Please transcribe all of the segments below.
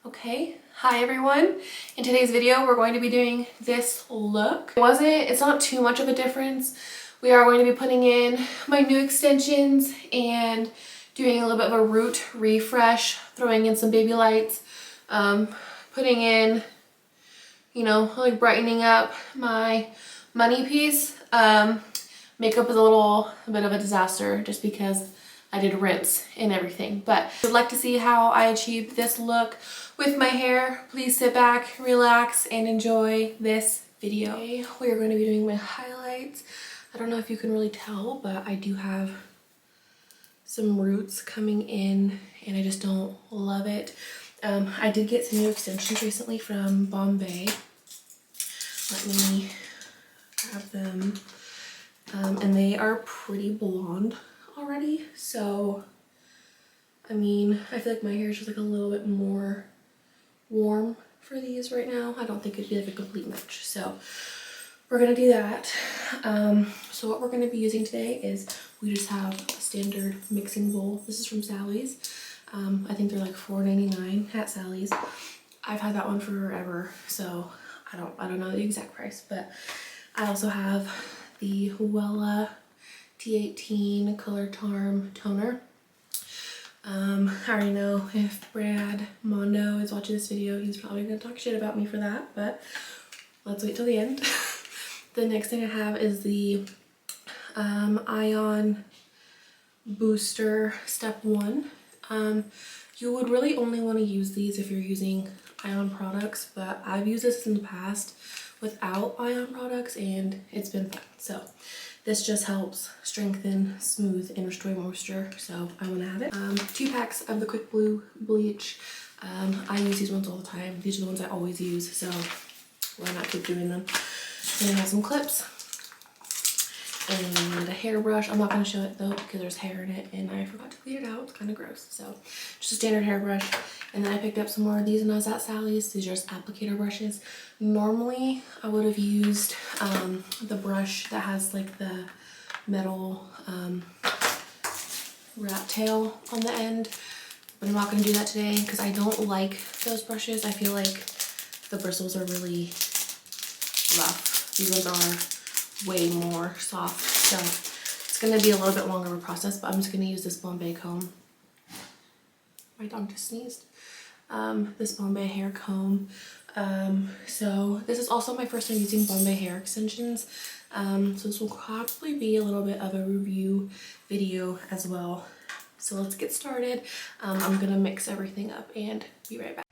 Okay, hi everyone. In today's video we're going to be doing this look. It's not too much of a difference. We are going to be putting in my new extensions and doing a little bit of a root refresh, throwing in some Babylights, putting in, you know, like brightening up my money piece. Makeup is a bit of a disaster just because I did rinse and everything. But if you'd like to see how I achieved this look with my hair, please sit back, relax, and enjoy this video. Okay, we are going to be doing my highlights. I don't know if you can really tell, but I do have some roots coming in and I just don't love it. I did get some new extensions recently from Bombay. Let me grab them. And they are pretty blonde already, so I mean, I feel like my hair is just like a little bit more warm for these right now. I don't think it'd be like a complete match, so we're gonna do that. So what we're gonna be using today is, we just have a standard mixing bowl. This is from Sally's. I think they're like $4.99 at Sally's. I've had that one forever, so I don't know the exact price, but I also have the Wella T18 Color Charm Toner. I already know if Brad Mondo is watching this video, he's probably gonna talk shit about me for that, but let's wait till the end. The next thing I have is the Ion Booster Step 1. You would really only want to use these if you're using Ion products, but I've used this in the past without Ion products and it's been fun. So this just helps strengthen, smooth, and restore moisture, so I want to have it. 2 packs of the Quick Blue bleach. I use these ones all the time. These are the ones I always use, so why not keep doing them? And I have some clips and a hairbrush. I'm not going to show it though because there's hair in it and I forgot to clean it out. It's kind of gross. So just a standard hairbrush. And then I picked up some more of these when I was at Sally's. These are just applicator brushes. Normally I would have used the brush that has like the metal rat tail on the end, but I'm not going to do that today because I don't like those brushes. I feel like the bristles are really rough. These ones are way more soft, so it's going to be a little bit longer of a process, but I'm just going to use this Bombay comb. My dog just sneezed. This Bombay hair comb. So this is also my first time using Bombay hair extensions, so this will probably be a little bit of a review video as well. So let's get started. I'm gonna mix everything up and be right back.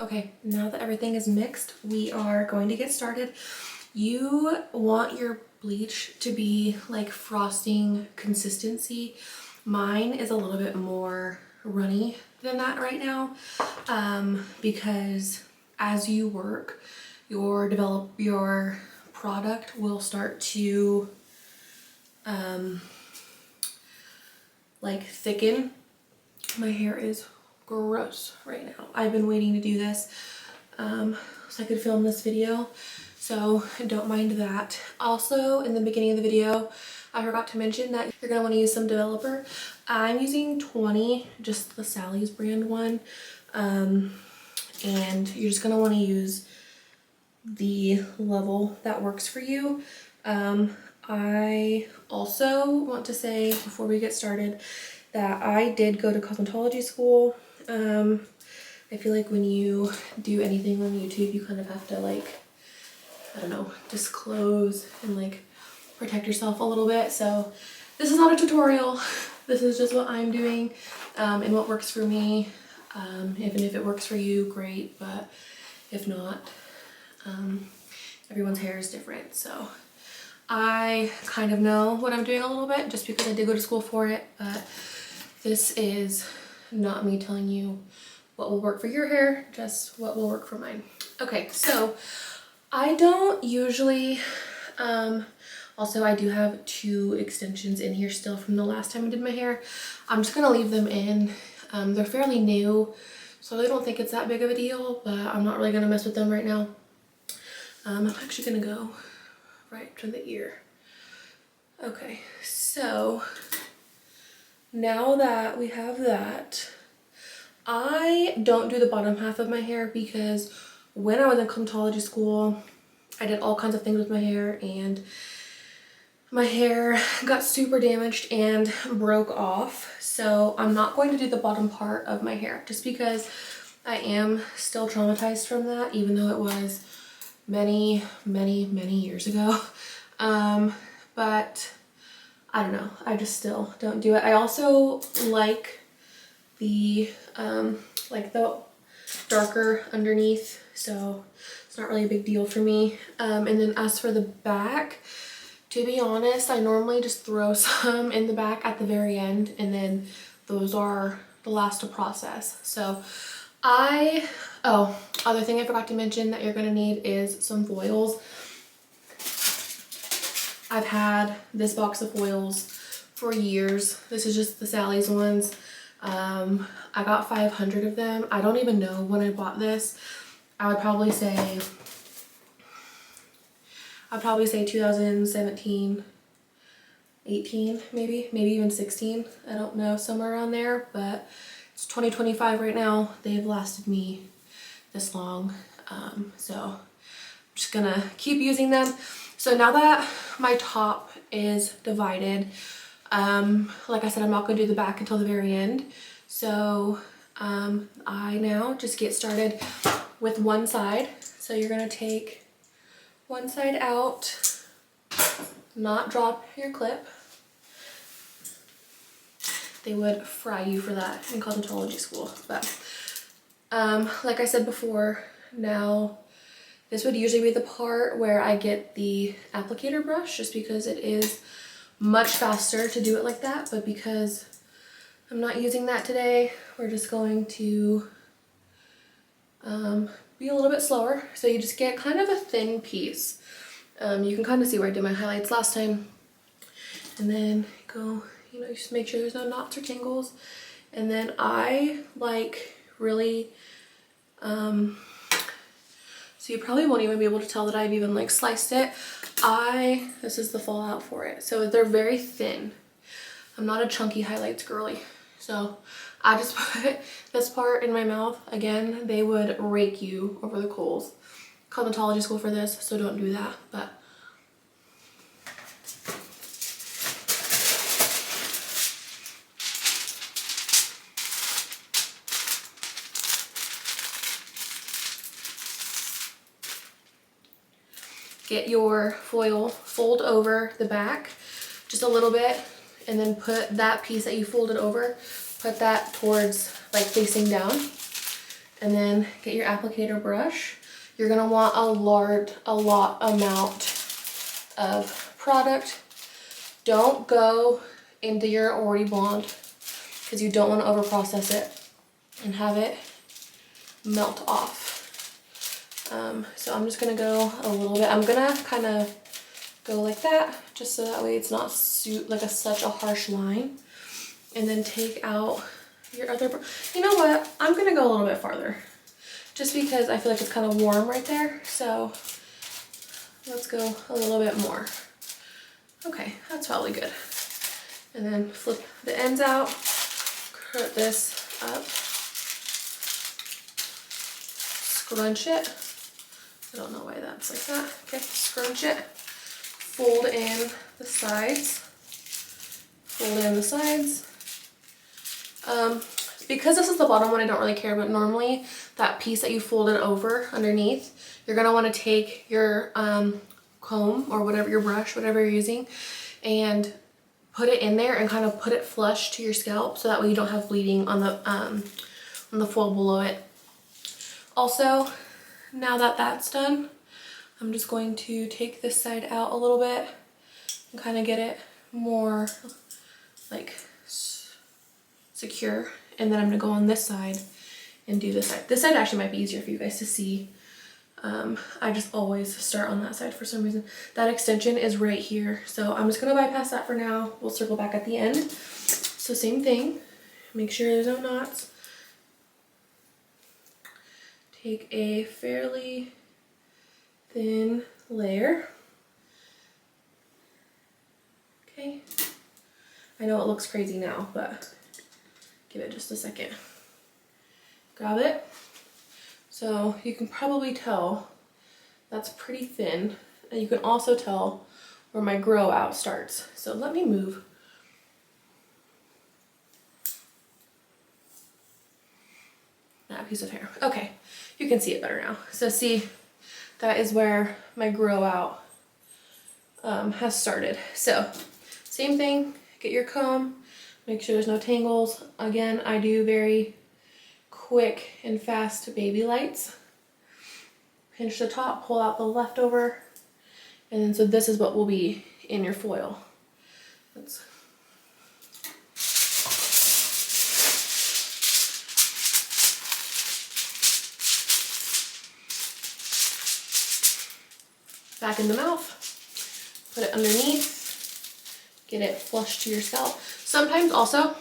Okay, now that everything is mixed, we are going to get started. You want your bleach to be like frosting consistency. Mine is a little bit more runny than that right now, because as you work, your product will start to like thicken. My hair is gross right now. I've been waiting to do this so I could film this video. so don't mind that. Also, in the beginning of the video, I forgot to mention that you're gonna want to use some developer. I'm using 20, just the Sally's brand one, and you're just gonna want to use the level that works for you. I also want to say before we get started that I did go to cosmetology school. I feel like when you do anything on YouTube, you kind of have to, like, I don't know, disclose and like protect yourself a little bit. So this is not a tutorial. This is just what I'm doing and what works for me. Even if it works for you, great, but if not, everyone's hair is different. So I kind of know what I'm doing a little bit just because I did go to school for it, but this is not me telling you what will work for your hair, just what will work for mine. Okay, so I don't usually, also I do have 2 extensions in here still from the last time I did my hair. I'm just gonna leave them in. They're fairly new, so I don't think it's that big of a deal, but I'm not really gonna mess with them right now. I'm actually gonna go right to the ear. Okay, so now that we have that, I don't do the bottom half of my hair because when I was in cosmetology school, I did all kinds of things with my hair and my hair got super damaged and broke off. So I'm not going to do the bottom part of my hair just because I am still traumatized from that, even though it was many, many, many years ago. But I don't know, I just still don't do it. I also like the darker underneath, so it's not really a big deal for me. And then as for the back, to be honest, I normally just throw some in the back at the very end, and then those are the last to process. So other thing I forgot to mention that you're gonna need is some foils. I've had this box of foils for years. This is just the Sally's ones. I got 500 of them. I don't even know when I bought this. I would probably say 2017, 18, maybe even 16. I don't know, somewhere around there, but it's 2025 right now. They've lasted me this long. So I'm just gonna keep using them. So now that my top is divided, like I said, I'm not gonna do the back until the very end. So I now just get started with one side. So you're gonna take one side out, not drop your clip. They would fry you for that in cosmetology school. But like I said before, now this would usually be the part where I get the applicator brush just because it is much faster to do it like that. But because I'm not using that today, we're just going to be a little bit slower. So you just get kind of a thin piece. You can kind of see where I did my highlights last time. And then go, you know, just make sure there's no knots or tangles. And then I like really, so you probably won't even be able to tell that I've even like sliced it. This is the fallout for it. So they're very thin. I'm not a chunky highlights girly. So I just put this part in my mouth. Again, they would rake you over the coals. Cosmetology school for this, so don't do that. But get your foil, fold over the back just a little bit, and then put that piece that you folded over, put that towards like facing down, and then get your applicator brush. You're gonna want a lot amount of product. Don't go into your already blonde because you don't want to over process it and have it melt off. So I'm just gonna go a little bit. I'm gonna kind of go like that, just so that way it's not such a harsh line. And then take out your other, you know what? I'm gonna go a little bit farther, just because I feel like it's kind of warm right there. So Let's go a little bit more. Okay, that's probably good. And then flip the ends out, cut this up, scrunch it. I don't know why that's like that. Okay, scrunch it, fold in the sides, because this is the bottom one, I don't really care, but normally that piece that you folded over underneath, you're gonna wanna take your comb or whatever, your brush, whatever you're using, and put it in there and kind of put it flush to your scalp so that way you don't have bleeding on the foil below it. Also, now that that's done, I'm just going to take this side out a little bit and kind of get it more like secure. And then I'm gonna go on this side and do this side. This side actually might be easier for you guys to see. I just always start on that side for some reason. That extension is right here. So I'm just gonna bypass that for now. We'll circle back at the end. So same thing, make sure there's no knots. Take a fairly thin layer. Okay. I know it looks crazy now, but give it just a second. Grab it. So you can probably tell that's pretty thin. And you can also tell where my grow out starts. So let me move. That piece of hair. Okay, you can see it better now. So see, that is where my grow out has started. So same thing, get your comb, make sure there's no tangles. Again, I do very quick and fast Babylights. Pinch the top, pull out the leftover, and then so this is what will be in your foil. That's back in the mouth, put it underneath, get it flush to your scalp. Sometimes also,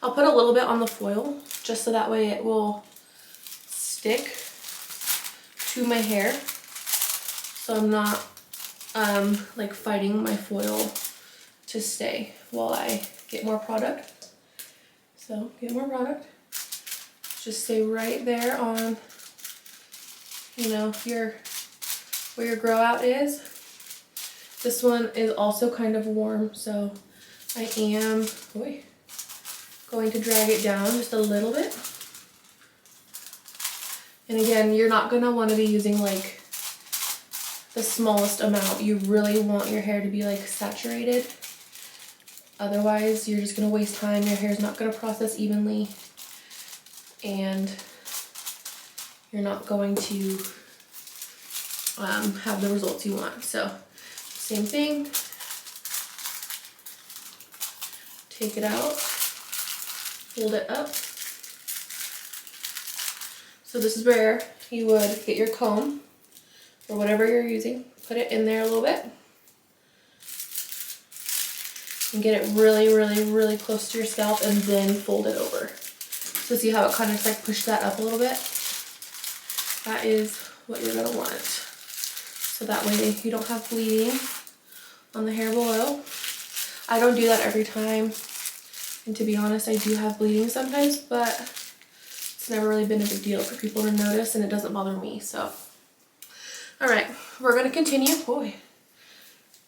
I'll put a little bit on the foil just so that way it will stick to my hair. So I'm not like fighting my foil to stay while I get more product. So get more product. Just stay right there on, you know, where your grow out is. This one is also kind of warm, so I am going to drag it down just a little bit. And again, you're not gonna want to be using like the smallest amount. You really want your hair to be like saturated. Otherwise, you're just gonna waste time. Your hair's not gonna process evenly, and you're not going to have the results you want. So, same thing. Take it out, fold it up. So this is where you would get your comb or whatever you're using, put it in there a little bit, and get it really, really, really close to your scalp, and then fold it over. So see how it kind of like pushed that up a little bit? That is what you're gonna want. So that way you don't have bleeding on the hair below. I don't do that every time. And to be honest, I do have bleeding sometimes, but it's never really been a big deal for people to notice, and it doesn't bother me, so. All right, we're gonna continue. Boy.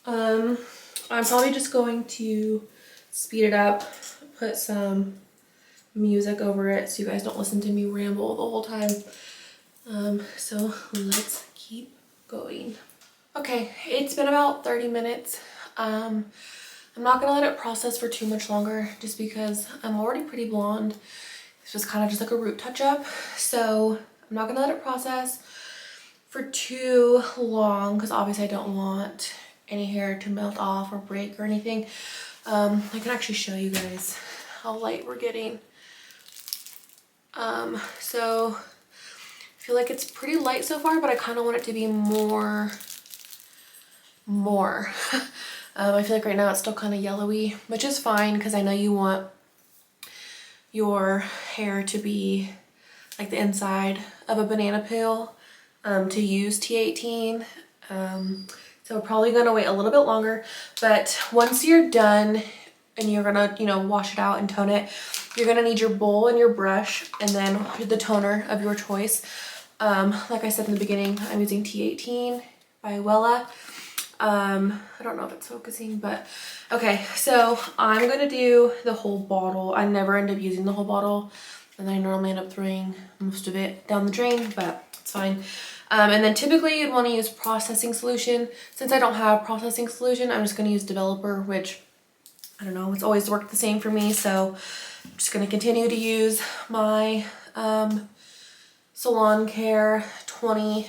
I'm probably just going to speed it up, put some music over it so you guys don't listen to me ramble the whole time. So let's keep going. Okay, it's been about 30 minutes. I'm not gonna let it process for too much longer just because I'm already pretty blonde. It's just kind of just like a root touch up. So I'm not gonna let it process for too long because obviously I don't want any hair to melt off or break or anything. I can actually show you guys how light we're getting. So I feel like it's pretty light so far, but I kind of want it to be more. I feel like right now it's still kind of yellowy, which is fine because I know you want your hair to be like the inside of a banana peel to use T18. So we're probably gonna wait a little bit longer, but once you're done and you're gonna, you know, wash it out and tone it, you're gonna need your bowl and your brush and then the toner of your choice. Like I said in the beginning, I'm using T18 by Wella. I don't know if it's focusing, but okay, so I'm gonna do the whole bottle. I never end up using the whole bottle, and I normally end up throwing most of it down the drain, but it's fine. And then typically you'd want to use processing solution. Since I don't have processing solution, I'm just going to use developer, which I don't know, it's always worked the same for me. So I'm just going to continue to use my Salon Care 20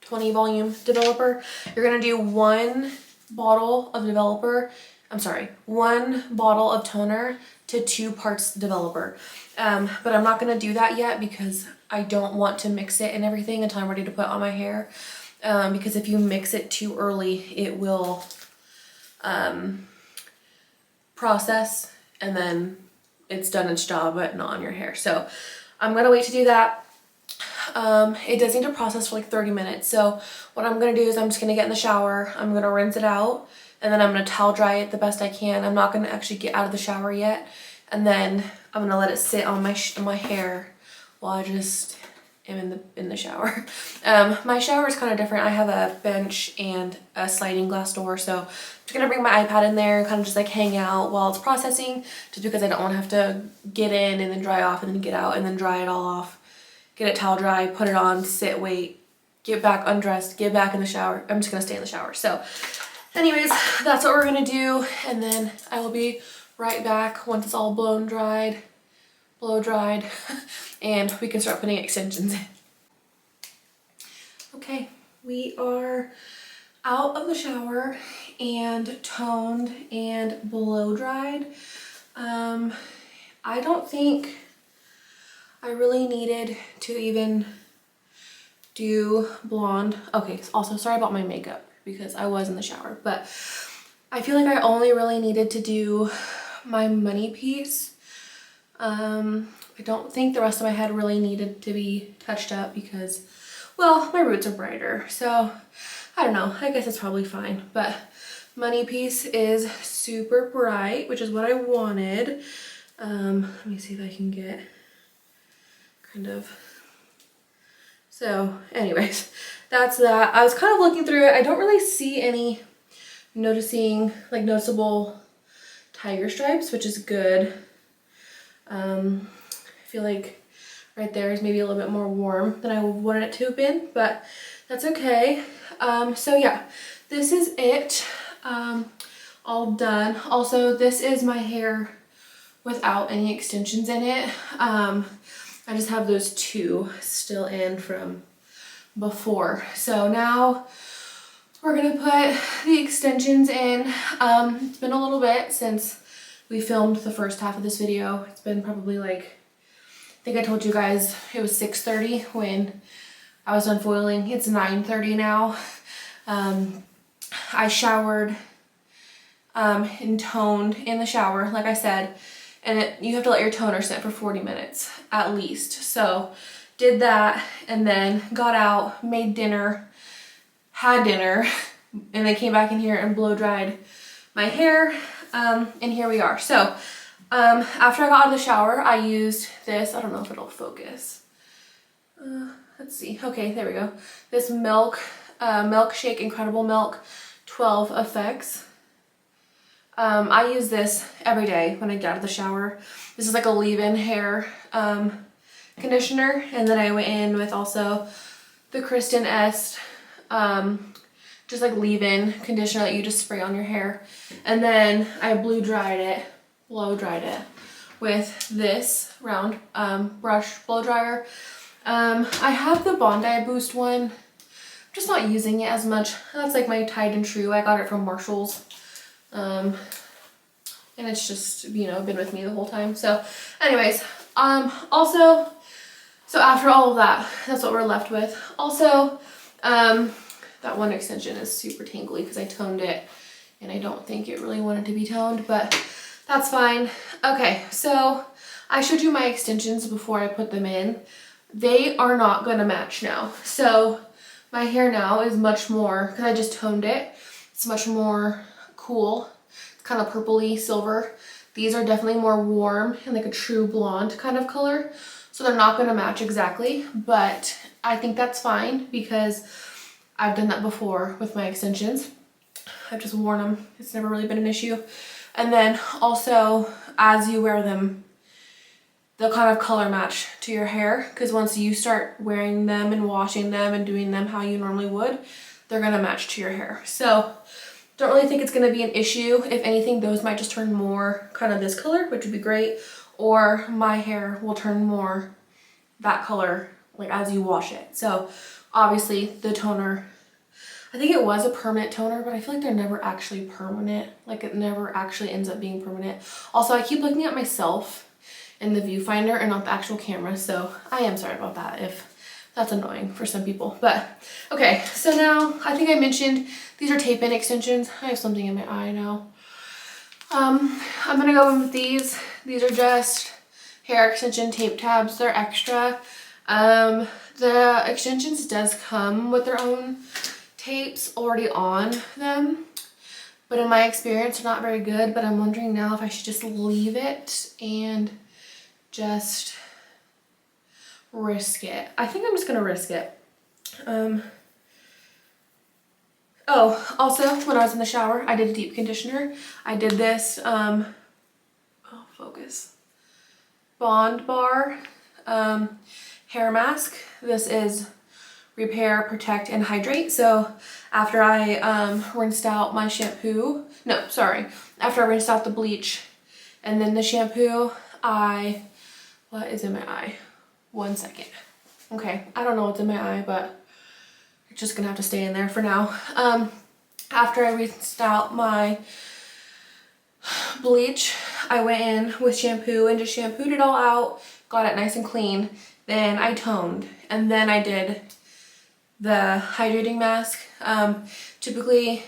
volume developer. You're going to do one bottle of toner to 2 parts developer. But I'm not going to do that yet because I don't want to mix it and everything until I'm ready to put on my hair. Because if you mix it too early, it will process and then it's done its job, but not on your hair. So I'm going to wait to do that. It does need to process for like 30 minutes. So what I'm going to do is I'm just going to get in the shower. I'm going to rinse it out and then I'm going to towel dry it the best I can. I'm not going to actually get out of the shower yet. And then I'm going to let it sit on my hair while I just am in the shower. My shower is kind of different. I have a bench and a sliding glass door. So I'm just going to bring my iPad in there and kind of just like hang out while it's processing, just because I don't want to have to get in and then dry off and then get out and then dry it all off. Get it towel dry, put it on, sit, wait, get back undressed, get back in the shower. I'm just gonna stay in the shower. So anyways, that's what we're gonna do. And then I will be right back once it's all blow dried, and we can start putting extensions in. Okay, we are out of the shower and toned and blow dried. I don't think I really needed to even do blonde. Okay, also sorry about my makeup because I was in the shower, but I feel like I only really needed to do my money piece. I don't think the rest of my head really needed to be touched up because, well, my roots are brighter. So I don't know, I guess it's probably fine, but money piece is super bright, which is what I wanted. Let me see if I can get kind of, so anyways, that's that. I was kind of looking through it. I don't really see any noticeable tiger stripes, which is good. I feel like right there is maybe a little bit more warm than I wanted it to have been, but that's okay. So yeah, this is it, all done. Also, this is my hair without any extensions in it. I just have those 2 still in from before. So now we're gonna put the extensions in. It's been a little bit since we filmed the first half of this video. It's been probably like, I think I told you guys it was 6:30 when I was done foiling. It's 9:30 now. I showered and toned in the shower, like I said. And you have to let your toner sit for 40 minutes at least. So did that and then got out, made dinner, had dinner, and then came back in here and blow dried my hair. And here we are. So after I got out of the shower, I used this. I don't know if it'll focus. Let's see. Okay, there we go. This Milkshake Incredible Milk 12 Effects. I use this every day when I get out of the shower. This is like a leave-in hair conditioner, and then I went in with also the Kristen Est just like leave-in conditioner that you just spray on your hair, and then I blow dried it with this round brush blow dryer. I have the Bondi Boost one. I'm just not using it as much. That's like my Tide and True. I got it from Marshall's. And it's just, you know, been with me the whole time. So anyways, also, so after all of that, that's what we're left with. Also, that one extension is super tangly because I toned it and I don't think it really wanted to be toned, but that's fine. Okay, so I showed you my extensions before I put them in. They are not gonna match now. So my hair now is much more, because I just toned it, it's much more cool. It's kind of purpley silver. These are definitely more warm and like a true blonde kind of color. So they're not gonna match exactly, but I think that's fine because I've done that before with my extensions. I've just worn them. It's never really been an issue. And then also, as you wear them, they'll kind of color match to your hair, because once you start wearing them and washing them and doing them how you normally would, they're gonna match to your hair. So don't really think it's gonna be an issue. If anything, those might just turn more kind of this color, which would be great, or my hair will turn more that color like as you wash it. So obviously the toner, I think it was a permanent toner, but I feel like they're never actually permanent. Like it never actually ends up being permanent. Also, I keep looking at myself in the viewfinder and not the actual camera, so I am sorry about that if that's annoying for some people. But okay, so now I think I mentioned these are tape-in extensions. I have something in my eye now. I'm gonna go in with these. These are just hair extension tape tabs. They're extra. The extensions does come with their own tapes already on them, but in my experience they're not very good. But I'm wondering now if I should just leave it and just risk it. I think I'm just gonna risk it. Oh, also when I was in the shower I did a deep conditioner. I did this focus, Bond Bar hair mask. This is repair, protect, and hydrate. So after I rinsed out my shampoo, after I rinsed out the bleach and then the shampoo, what is in my eye? 1 second. Okay, I don't know what's in my eye, but it's just gonna have to stay in there for now. After I rinsed out my bleach, I went in with shampoo and just shampooed it all out, got it nice and clean. Then I toned, and then I did the hydrating mask. Typically,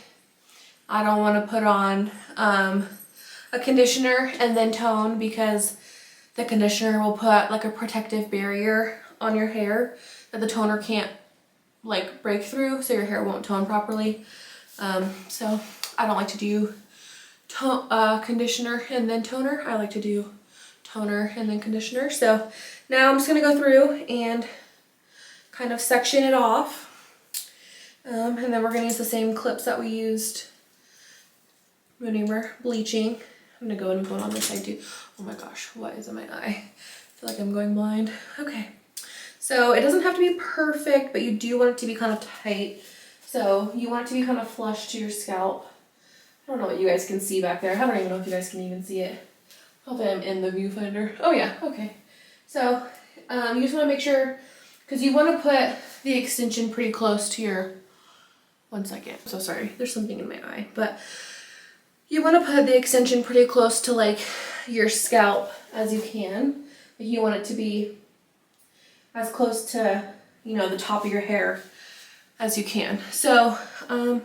I don't want to put on a conditioner and then tone, because the conditioner will put like a protective barrier on your hair that the toner can't like break through, so your hair won't tone properly. So I don't like to do conditioner and then toner. I like to do toner and then conditioner. So now I'm just gonna go through and kind of section it off. And then we're gonna use the same clips that we used when we were bleaching. I'm gonna go and put on this side too. Oh my gosh, what is in my eye? I feel like I'm going blind. Okay, so it doesn't have to be perfect, but you do want it to be kind of tight. So you want it to be kind of flush to your scalp. I don't know what you guys can see back there. I don't even know if you guys can even see it. Hopefully I'm in the viewfinder. Oh yeah, okay. So you just want to make sure, because you want to put the extension pretty close to your, 1 second, I'm so sorry, there's something in my eye, but you want to put the extension pretty close to like your scalp as you can. Like you want it to be as close to, you know, the top of your hair as you can. So I'm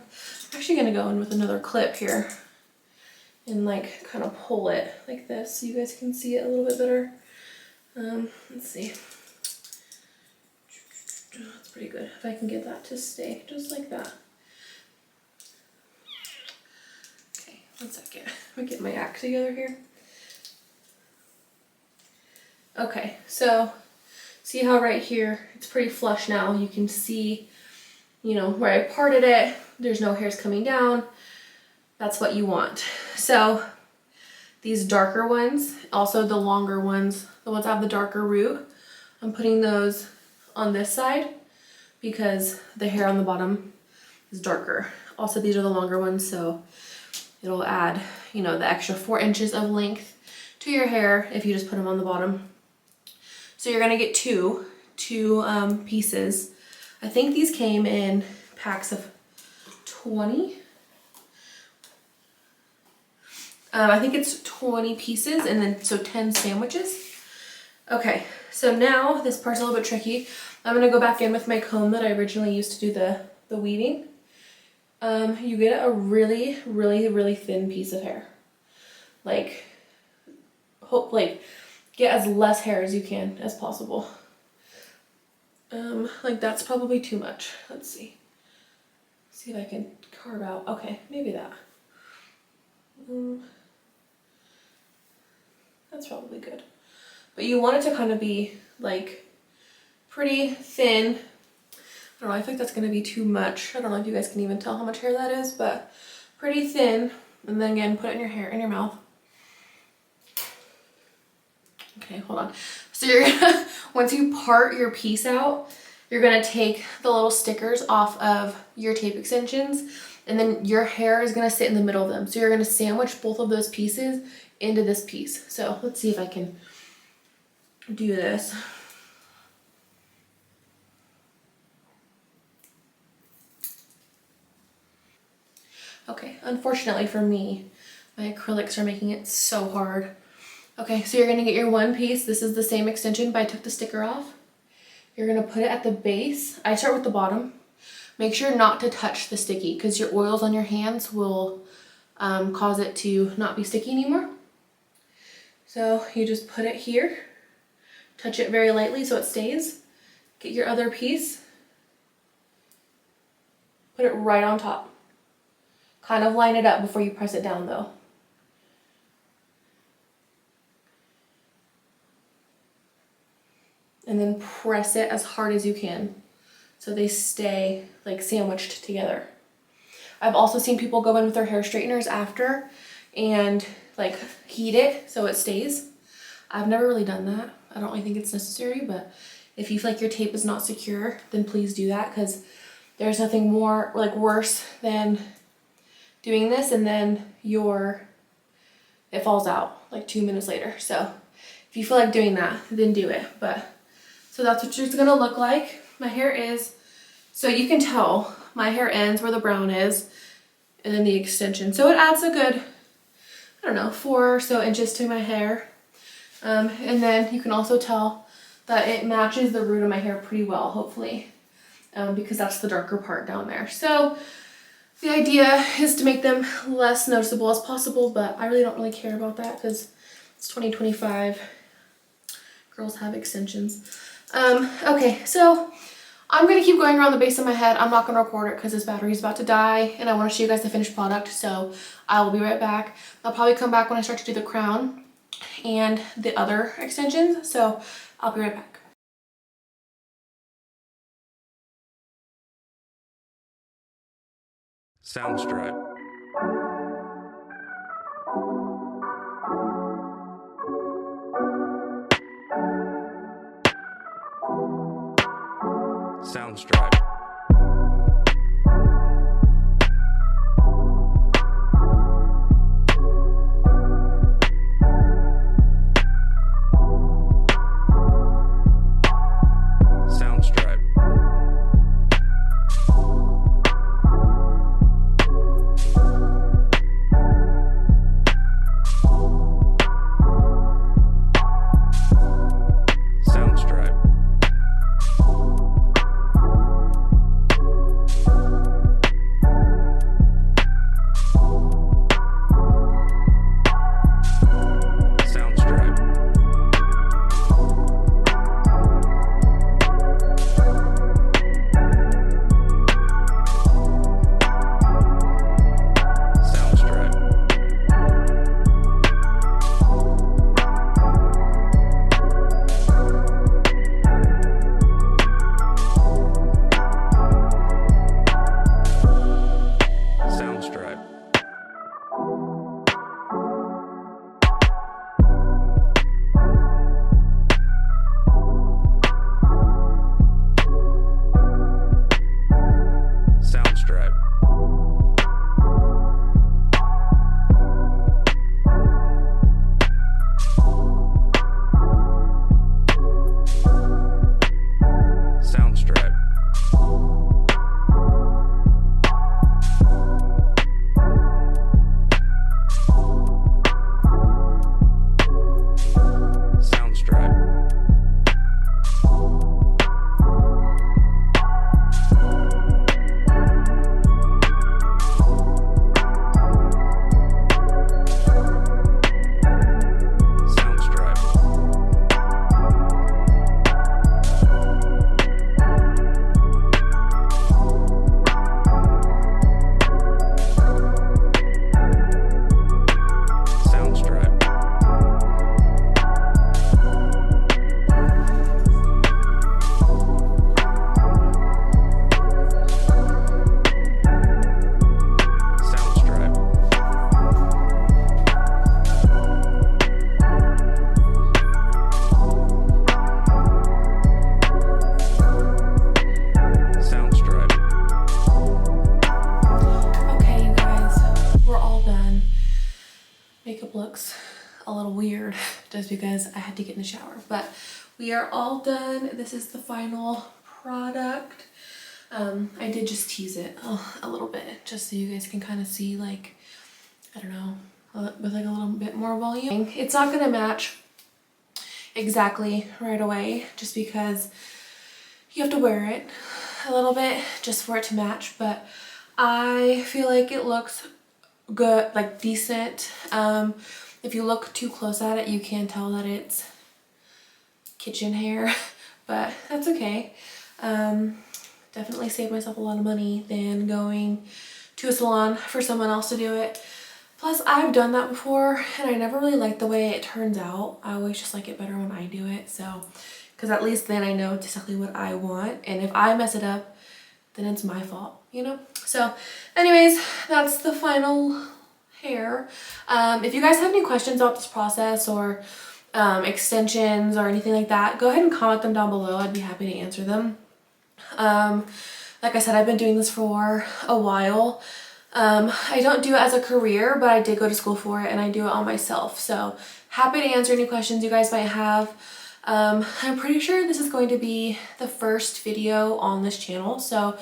actually going to go in with another clip here and like kind of pull it like this so you guys can see it a little bit better. Let's see. That's pretty good. If I can get that to stay just like that. Okay, 1 second. Let me get my act together here. Okay, so see how right here it's pretty flush now. You can see, you know, where I parted it. There's no hairs coming down. That's what you want. So these darker ones, also the longer ones, the ones that have the darker root, I'm putting those on this side because the hair on the bottom is darker. Also, these are the longer ones, so it'll add, you know, the extra 4 inches of length to your hair if you just put them on the bottom. So you're gonna get two pieces. I think these came in packs of 20. I think it's 20 pieces, and then so 10 sandwiches. Okay, so now this part's a little bit tricky. I'm gonna go back in with my comb that I originally used to do the weaving, You get a really, really, really thin piece of hair. Like, get as less hair as you can as possible. Like that's probably too much. Let's see. See if I can carve out. Okay, maybe that. That's probably good. But you want it to kind of be like pretty thin. I don't know, I think that's gonna be too much. I don't know if you guys can even tell how much hair that is, but pretty thin. And then again, put it in your hair, in your mouth. Okay, hold on. So you're gonna, once you part your piece out, you're gonna take the little stickers off of your tape extensions, and then your hair is gonna sit in the middle of them. So you're gonna sandwich both of those pieces into this piece. So let's see if I can do this. Okay, unfortunately for me, my acrylics are making it so hard. Okay, so you're gonna get your one piece. This is the same extension, but I took the sticker off. You're gonna put it at the base. I start with the bottom. Make sure not to touch the sticky because your oils on your hands will cause it to not be sticky anymore. So you just put it here, touch it very lightly so it stays. Get your other piece, put it right on top. Kind of line it up before you press it down though. And then press it as hard as you can so they stay like sandwiched together. I've also seen people go in with their hair straighteners after and like heat it so it stays. I've never really done that. I don't really think it's necessary, but if you feel like your tape is not secure, then please do that because there's nothing more like worse than doing this and then it falls out like 2 minutes later. So if you feel like doing that, then do it. But so that's what it's gonna look like. My hair is, so you can tell my hair ends where the brown is and then the extension. So it adds a good, I don't know, 4 or so inches to my hair. And then you can also tell that it matches the root of my hair pretty well, hopefully, because that's the darker part down there. So the idea is to make them less noticeable as possible, but I really don't really care about that because it's 2025. Girls have extensions. Okay, so I'm gonna keep going around the base of my head. I'm not gonna record it because this battery is about to die and I want to show you guys the finished product, so I will be right back. I'll probably come back when I start to do the crown and the other extensions, so I'll be right back. Soundstripe. Soundstripe. Soundstripe. Soundstripe. weird just because I had to get in the shower. But we are all done. This is the final product. I did just tease it a little bit just so you guys can kind of see, like, I don't know, with like a little bit more volume. It's not gonna match exactly right away just because you have to wear it a little bit just for it to match, but I feel like it looks good, like decent. If you look too close at it, you can tell that it's kitchen hair, but that's okay. Definitely saved myself a lot of money than going to a salon for someone else to do it. Plus, I've done that before and I never really like the way it turns out. I always just like it better when I do it, so, because at least then I know exactly what I want, and if I mess it up, then it's my fault, you know? So anyways, that's the final hair. If you guys have any questions about this process or extensions or anything like that, go ahead and comment them down below. I'd be happy to answer them. Like I said, I've been doing this for a while. I don't do it as a career, but I did go to school for it and I do it on myself. So happy to answer any questions you guys might have. I'm pretty sure this is going to be the first video on this channel. So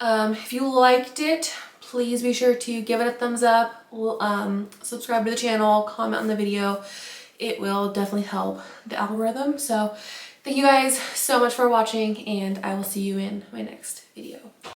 if you liked it, please be sure to give it a thumbs up, subscribe to the channel, comment on the video. It will definitely help the algorithm. So thank you guys so much for watching, and I will see you in my next video.